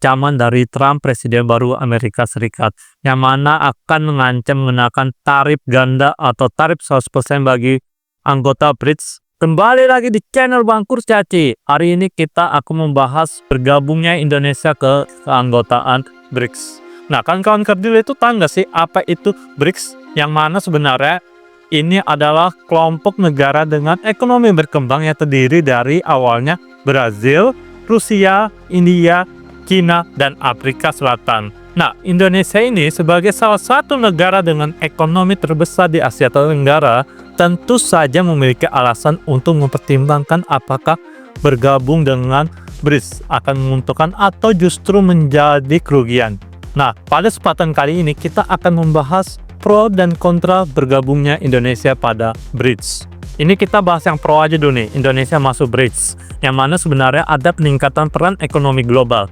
ancaman dari Trump, presiden baru Amerika Serikat, yang mana akan mengancam mengenakan tarif ganda atau tarif 100% bagi anggota BRICS. Kembali lagi di channel Bang Kurcaci. Hari ini kita akan membahas bergabungnya Indonesia ke keanggotaan BRICS. Nah, kawan-kawan kerdil itu tahu nggak sih apa itu BRICS? Yang mana sebenarnya ini adalah kelompok negara dengan ekonomi berkembang yang terdiri dari awalnya Brazil, Rusia, India, China, dan Afrika Selatan. Nah, Indonesia ini sebagai salah satu negara dengan ekonomi terbesar di Asia Tenggara, tentu saja memiliki alasan untuk mempertimbangkan apakah bergabung dengan BRICS akan menguntungkan atau justru menjadi kerugian. Nah, pada kesempatan kali ini kita akan membahas pro dan kontra bergabungnya Indonesia pada BRICS. Ini kita bahas yang pro aja dulu nih, Indonesia masuk BRICS, yang mana sebenarnya ada peningkatan peran ekonomi global.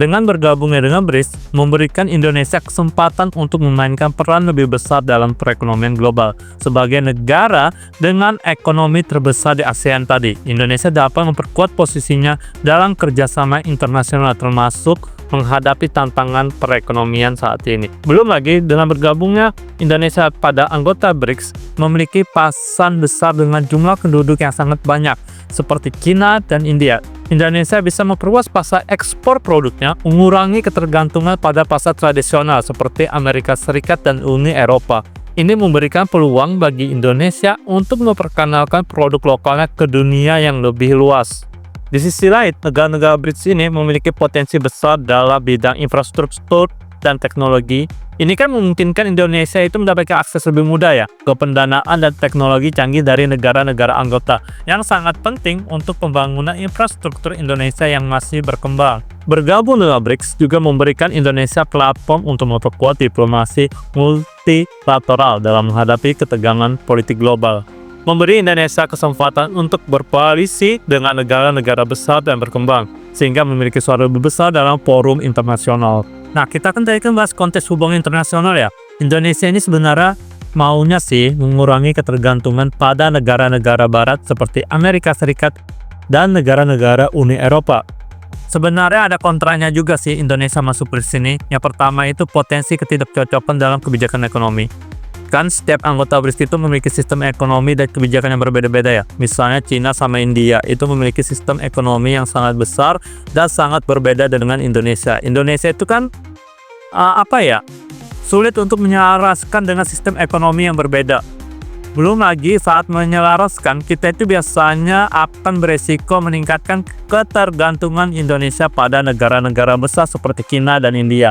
Dengan bergabungnya dengan BRICS, memberikan Indonesia kesempatan untuk memainkan peran lebih besar dalam perekonomian global. Sebagai negara dengan ekonomi terbesar di ASEAN tadi, Indonesia dapat memperkuat posisinya dalam kerjasama internasional termasuk menghadapi tantangan perekonomian saat ini. Belum lagi dengan bergabungnya Indonesia pada anggota BRICS memiliki pasar besar dengan jumlah penduduk yang sangat banyak seperti China dan India. Indonesia bisa memperluas pasar ekspor produknya, mengurangi ketergantungan pada pasar tradisional seperti Amerika Serikat dan Uni Eropa. Ini memberikan peluang bagi Indonesia untuk memperkenalkan produk lokalnya ke dunia yang lebih luas. Di sisi lain, negara-negara BRICS ini memiliki potensi besar dalam bidang infrastruktur dan teknologi. Ini kan memungkinkan Indonesia itu mendapatkan akses lebih mudah ya ke pendanaan dan teknologi canggih dari negara-negara anggota yang sangat penting untuk pembangunan infrastruktur Indonesia yang masih berkembang. Bergabung dengan BRICS juga memberikan Indonesia platform untuk memperkuat diplomasi multilateral dalam menghadapi ketegangan politik global. Memberi Indonesia kesempatan untuk berkoalisi dengan negara-negara besar dan berkembang, sehingga memiliki suara lebih besar dalam forum internasional. Nah, kita kan tadi bahas konteks hubungan internasional ya. Indonesia ini sebenarnya maunya sih mengurangi ketergantungan pada negara-negara barat seperti Amerika Serikat dan negara-negara Uni Eropa. Sebenarnya ada kontranya juga sih Indonesia masuk ke sini. Yang pertama itu potensi ketidakcocokan dalam kebijakan ekonomi. Kan setiap anggota BRICS itu memiliki sistem ekonomi dan kebijakan yang berbeda-beda ya. Misalnya China sama India itu memiliki sistem ekonomi yang sangat besar dan sangat berbeda dengan Indonesia. Indonesia itu kan sulit untuk menyelaraskan dengan sistem ekonomi yang berbeda. Belum lagi saat menyelaraskan, kita itu biasanya akan beresiko meningkatkan ketergantungan Indonesia pada negara-negara besar seperti China dan India.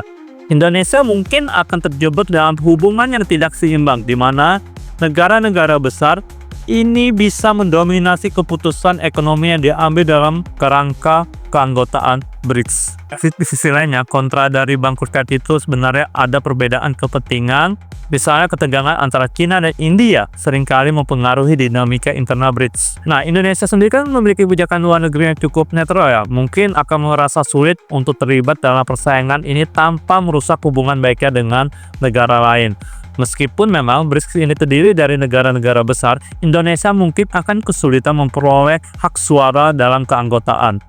Indonesia mungkin akan terjebak dalam hubungan yang tidak seimbang, di mana negara-negara besar ini bisa mendominasi keputusan ekonomi yang diambil dalam kerangka keanggotaan BRICS. Di sisi lainnya, kontra dari Bang Kurcaci itu sebenarnya ada perbedaan kepentingan. Misalnya ketegangan antara China dan India seringkali mempengaruhi dinamika internal BRICS. Nah, Indonesia sendiri kan memiliki kebijakan luar negeri yang cukup netral ya. Mungkin akan merasa sulit untuk terlibat dalam persaingan ini tanpa merusak hubungan baiknya dengan negara lain. Meskipun memang BRICS ini terdiri dari negara-negara besar, Indonesia mungkin akan kesulitan memperoleh hak suara dalam keanggotaan.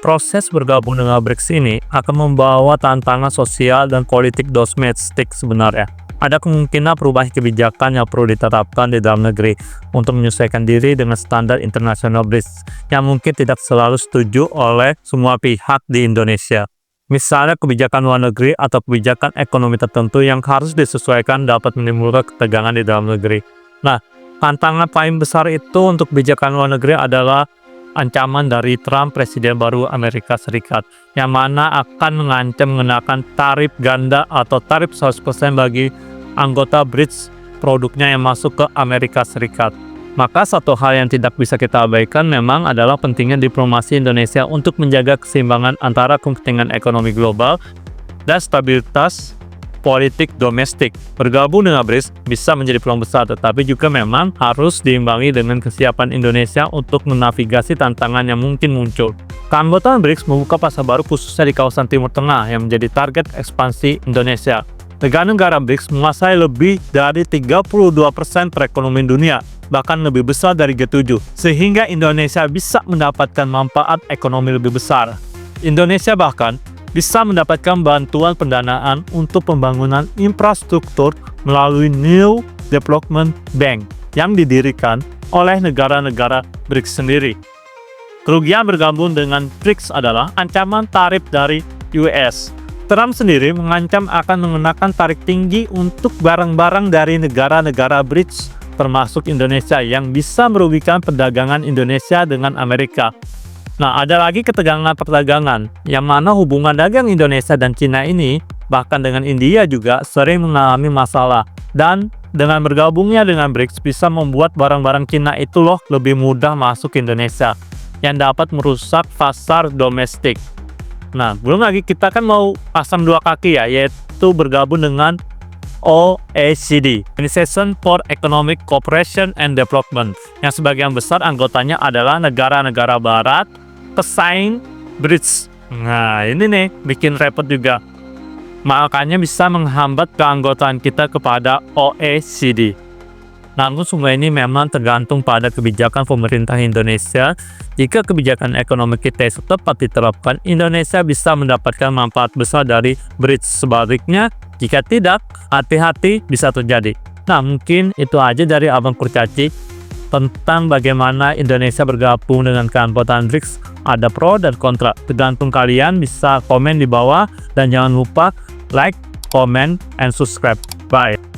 Proses bergabung dengan BRICS ini akan membawa tantangan sosial dan politik domestik sebenarnya. Ada kemungkinan perubahan kebijakan yang perlu ditetapkan di dalam negeri untuk menyesuaikan diri dengan standar internasional BRICS yang mungkin tidak selalu setuju oleh semua pihak di Indonesia. Misalnya kebijakan luar negeri atau kebijakan ekonomi tertentu yang harus disesuaikan dapat menimbulkan ketegangan di dalam negeri. Nah, tantangan paling besar itu untuk kebijakan luar negeri adalah ancaman dari Trump, presiden baru Amerika Serikat, yang mana akan mengancam mengenakan tarif ganda atau tarif 100% bagi anggota BRICS produknya yang masuk ke Amerika Serikat. Maka satu hal yang tidak bisa kita abaikan memang adalah pentingnya diplomasi Indonesia untuk menjaga keseimbangan antara kepentingan ekonomi global dan stabilitas politik domestik. Bergabung dengan BRICS bisa menjadi peluang besar, tetapi juga memang harus diimbangi dengan kesiapan Indonesia untuk menavigasi tantangan yang mungkin muncul. Keanggotaan BRICS membuka pasar baru khususnya di kawasan Timur Tengah yang menjadi target ekspansi Indonesia. Negara-negara BRICS menguasai lebih dari 32% perekonomian dunia, bahkan lebih besar dari G7, sehingga Indonesia bisa mendapatkan manfaat ekonomi lebih besar. Indonesia bahkan bisa mendapatkan bantuan pendanaan untuk pembangunan infrastruktur melalui New Development Bank yang didirikan oleh negara-negara BRICS sendiri. Kerugian bergabung dengan BRICS adalah ancaman tarif dari US. Trump sendiri mengancam akan mengenakan tarif tinggi untuk barang-barang dari negara-negara BRICS, termasuk Indonesia, yang bisa merugikan perdagangan Indonesia dengan Amerika. Nah, ada lagi ketegangan perdagangan, yang mana hubungan dagang Indonesia dan Cina ini, bahkan dengan India juga sering mengalami masalah. Dan dengan bergabungnya dengan BRICS bisa membuat barang-barang Cina itu lebih mudah masuk ke Indonesia, yang dapat merusak pasar domestik. Nah, belum lagi kita kan mau pasang dua kaki ya, yaitu bergabung dengan OECD, Organization for Economic Cooperation and Development, yang sebagian besar anggotanya adalah negara-negara barat, pesaing BRICS. Nah, ini nih bikin repot juga. Makanya bisa menghambat keanggotaan kita kepada OECD. Namun semua ini memang tergantung pada kebijakan pemerintah Indonesia. Jika kebijakan ekonomi kita tepat diterapkan, Indonesia bisa mendapatkan manfaat besar dari BRICS. Sebaliknya, jika tidak, hati-hati bisa terjadi. Nah, mungkin itu aja dari Abang Kurcaci tentang bagaimana Indonesia bergabung dengan keanggotaan BRICS. Ada pro dan kontra, tergantung kalian. Bisa komen di bawah dan jangan lupa like, comment, and subscribe. Bye.